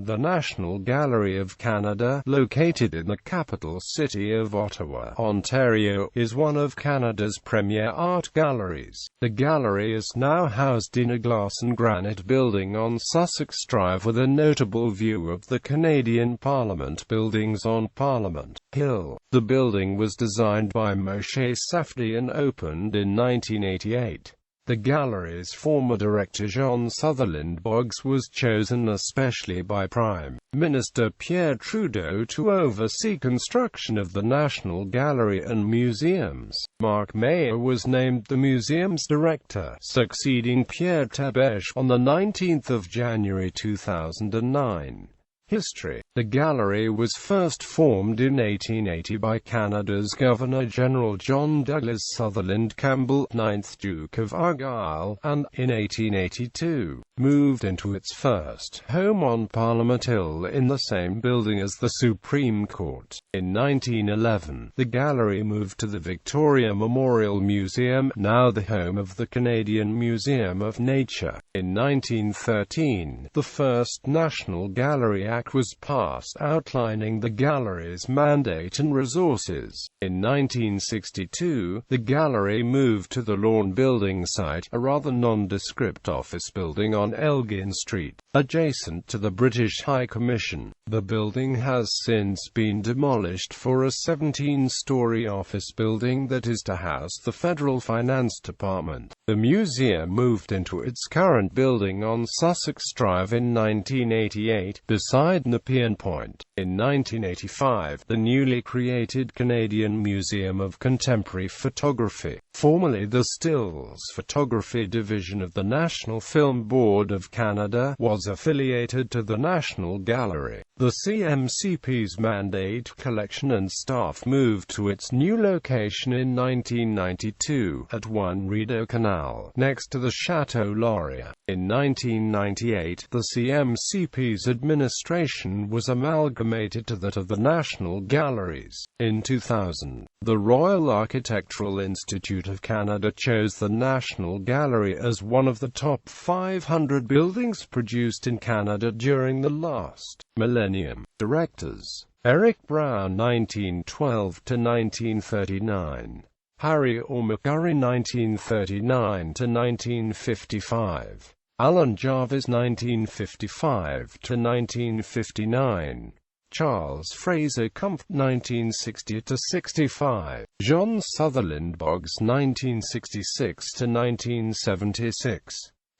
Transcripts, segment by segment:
The National Gallery of Canada, located in the capital city of Ottawa, Ontario, is one of Canada's premier art galleries. The gallery is now housed in a glass and granite building on Sussex Drive with a notable view of the Canadian Parliament buildings on Parliament Hill. The building was designed by Moshe Safdie and opened in 1988. The gallery's former director Jean Sutherland Boggs was chosen especially by Prime Minister Pierre Trudeau to oversee construction of the National Gallery and Museums. Mark Mayer was named the museum's director, succeeding Pierre Trudeau on 19 January 2009. History. The gallery was first formed in 1880 by Canada's Governor-General John Douglas Sutherland Campbell, 9th Duke of Argyll, and, in 1882, moved into its first home on Parliament Hill in the same building as the Supreme Court. In 1911, the gallery moved to the Victoria Memorial Museum, now the home of the Canadian Museum of Nature. In 1913, the first National Gallery Act was passed outlining the gallery's mandate and resources. In 1962, the gallery moved to the Lawn Building site, a rather nondescript office building on Elgin Street, adjacent to the British High Commission. The building has since been demolished for a 17-story office building that is to house the Federal Finance Department. The museum moved into its current building on Sussex Drive in 1988, beside Nepean Point. In 1985, the newly created Canadian Museum of Contemporary Photography, formerly the Stills Photography Division of the National Film Board of Canada, was affiliated to the National Gallery. The CMCP's mandate, collection and staff moved to its new location in 1992, at 1 Rideau Canal, next to the Chateau Laurier. In 1998, the CMCP's administration was amalgamated to that of the National Galleries. In 2000, the Royal Architectural Institute of Canada chose the National Gallery as one of the top 500 buildings produced in Canada during the last millennium. Directors: Eric Brown, 1912 to 1939. Harry O'Mcurry, 1939 to 1955. Alan Jarvis, 1955 to 1959. Charles Fraser Comte, 1960 to 65. Jean Sutherland Boggs, 1966 to 1976.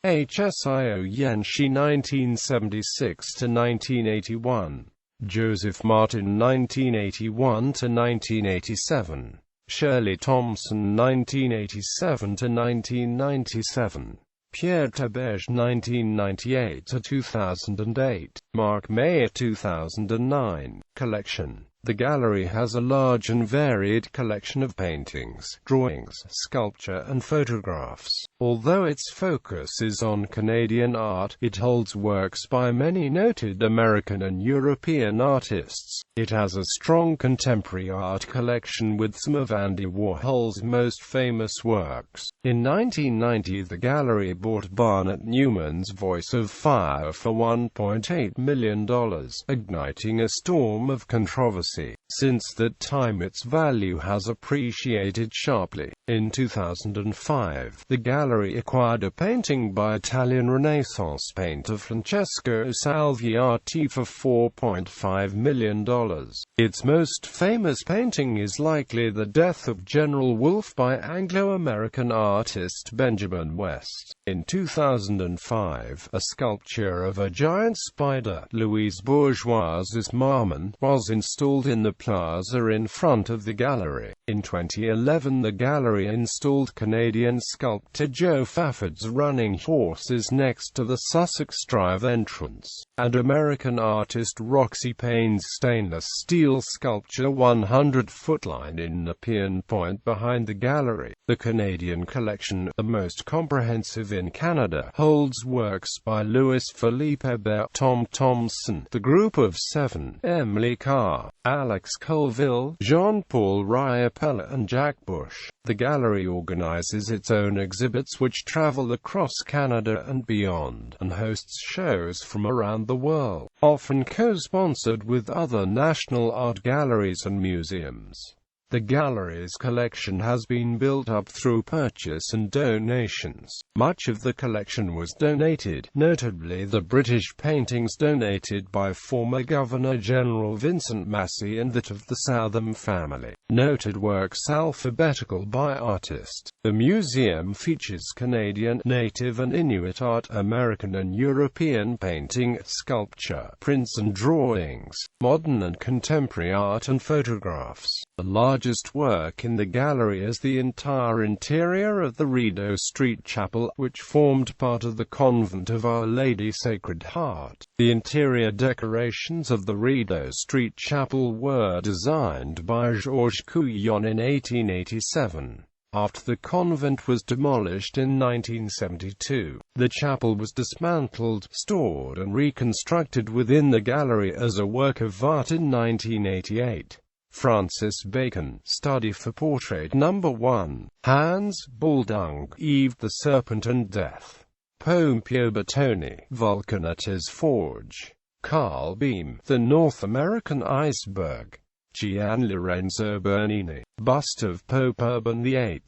Hsio Yenshi, 1976 to 1981. Joseph Martin, 1981 to 1987. Shirley Thompson, 1987 to 1997. Pierre Trudeau, 1998 to 2008. Mark Mayer, 2009. Collection. The gallery has a large and varied collection of paintings, drawings, sculpture and photographs. Although its focus is on Canadian art, it holds works by many noted American and European artists. It has a strong contemporary art collection with some of Andy Warhol's most famous works. In 1990, the gallery bought Barnett Newman's Voice of Fire for $1.8 million, igniting a storm of controversy. Since that time, its value has appreciated sharply. In 2005, the gallery acquired a painting by Italian Renaissance painter Francesco Salviati for $4.5 million. Its most famous painting is likely The Death of General Wolfe by Anglo-American artist Benjamin West. In 2005, a sculpture of a giant spider, Louise Bourgeois's Marmon, was installed in the plaza in front of the gallery. In 2011, the gallery installed Canadian sculptor Joe Fafford's running horses next to the Sussex Drive entrance, and American artist Roxy Payne's stainless steel sculpture 100-foot line in Nepean Point behind the gallery. The Canadian collection, the most comprehensive in Canada, holds works by Louis Philippe Bert, Tom Thomson, The Group of Seven, Emily Carr, Alex Colville, Jean-Paul Riopella and Jack Bush. The gallery organizes its own exhibits which travel across Canada and beyond, and hosts shows from around the world. often co-sponsored with other national art galleries and museums. The gallery's collection has been built up through purchase and donations. Much of the collection was donated, notably the British paintings donated by former Governor-General Vincent Massey and that of the Southam family. Noted works alphabetical by artist. The museum features Canadian, Native and Inuit art, American and European painting, sculpture, prints and drawings, modern and contemporary art and photographs. The largest work in the gallery is the entire interior of the Rideau Street Chapel, which formed part of the convent of Our Lady Sacred Heart. The interior decorations of the Rideau Street Chapel were designed by Georges Couillon in 1887. After the convent was demolished in 1972, the chapel was dismantled, stored and reconstructed within the gallery as a work of art in 1988. Francis Bacon, Study for Portrait No. 1. Hans Baldung, Eve the Serpent and Death. Pompeo Bertoni, Vulcan at his Forge. Carl Beam, The North American Iceberg. Gian Lorenzo Bernini, Bust of Pope Urban VIII.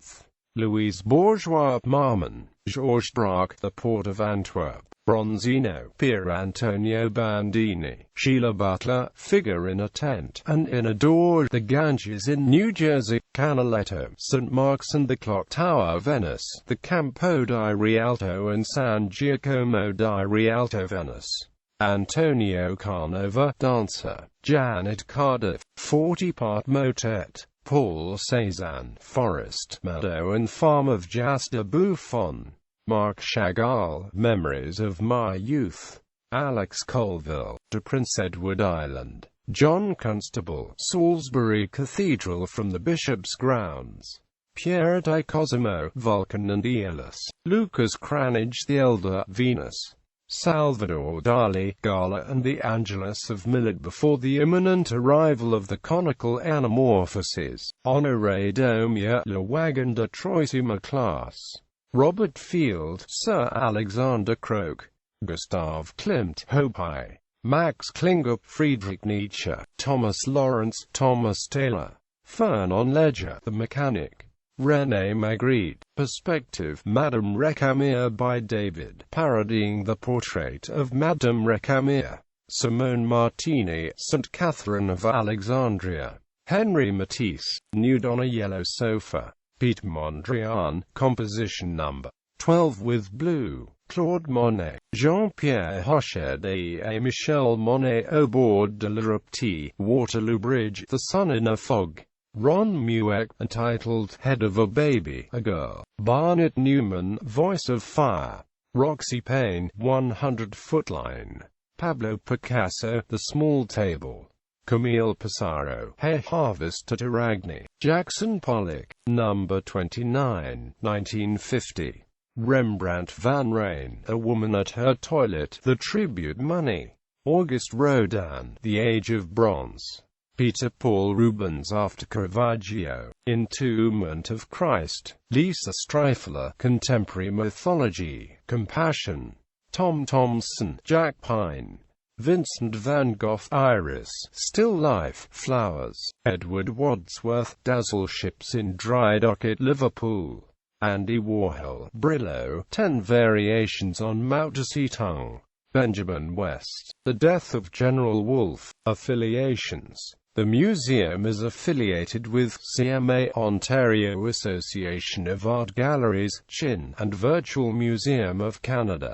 Louise Bourgeois Marmon, Georges Braque, The Port of Antwerp. Bronzino, Pier Antonio Bandini, Sheila Butler, Figure in a Tent, and in a Door, The Ganges in New Jersey, Canaletto, St. Mark's and the Clock Tower, Venice, the Campo di Rialto and San Giacomo di Rialto, Venice. Antonio Canova, Dancer, Janet Cardiff, 40-part motet, Paul Cézanne, Forest, Meadow and Farm of Jas de Buffon. Marc Chagall, Memories of My Youth. Alex Colville, To Prince Edward Island. John Constable, Salisbury Cathedral from the Bishop's Grounds. Pierre di Cosimo, Vulcan and Aeolus. Lucas Cranage the Elder, Venus. Salvador Dali, Gala and the Angelus of Millet before the imminent arrival of the conical anamorphoses. Honoré Domia, La Wagon de Troisième Classe. Robert Field, Sir Alexander Croke. Gustav Klimt, Hopi. Max Klinger, Friedrich Nietzsche. Thomas Lawrence, Thomas Taylor. Fernand Ledger, The Mechanic. René Magritte, Perspective, Madame Recamier by David, parodying the portrait of Madame Recamier. Simone Martini, St. Catherine of Alexandria. Henri Matisse, Nude on a Yellow Sofa. Pete Mondrian, Composition No. 12 with Blue. Claude Monet, Jean-Pierre Hochet et Michel Monet au bord de l'Europe. Waterloo Bridge, The Sun in a Fog. Ron Mueck, entitled Head of a Baby, a Girl. Barnett Newman, Voice of Fire. Roxy Payne, 100-Foot Line. Pablo Picasso, The Small Table. Camille Pissarro, Hay Harvest at Aragni. Jackson Pollock, No. 29, 1950. Rembrandt van Rijn, A Woman at Her Toilet, The Tribute Money. Auguste Rodin, The Age of Bronze. Peter Paul Rubens after Caravaggio, Entombment of Christ. Lisa Streifler, Contemporary Mythology, Compassion. Tom Thomson, Jack Pine. Vincent van Gogh, Iris, Still Life, Flowers. Edward Wadsworth, Dazzle Ships in Dry Dock at Liverpool. Andy Warhol, Brillo, 10 Variations on Mao Zedong. Benjamin West, The Death of General Wolfe. Affiliations. The museum is affiliated with CMA, Ontario Association of Art Galleries, CHIN, and Virtual Museum of Canada.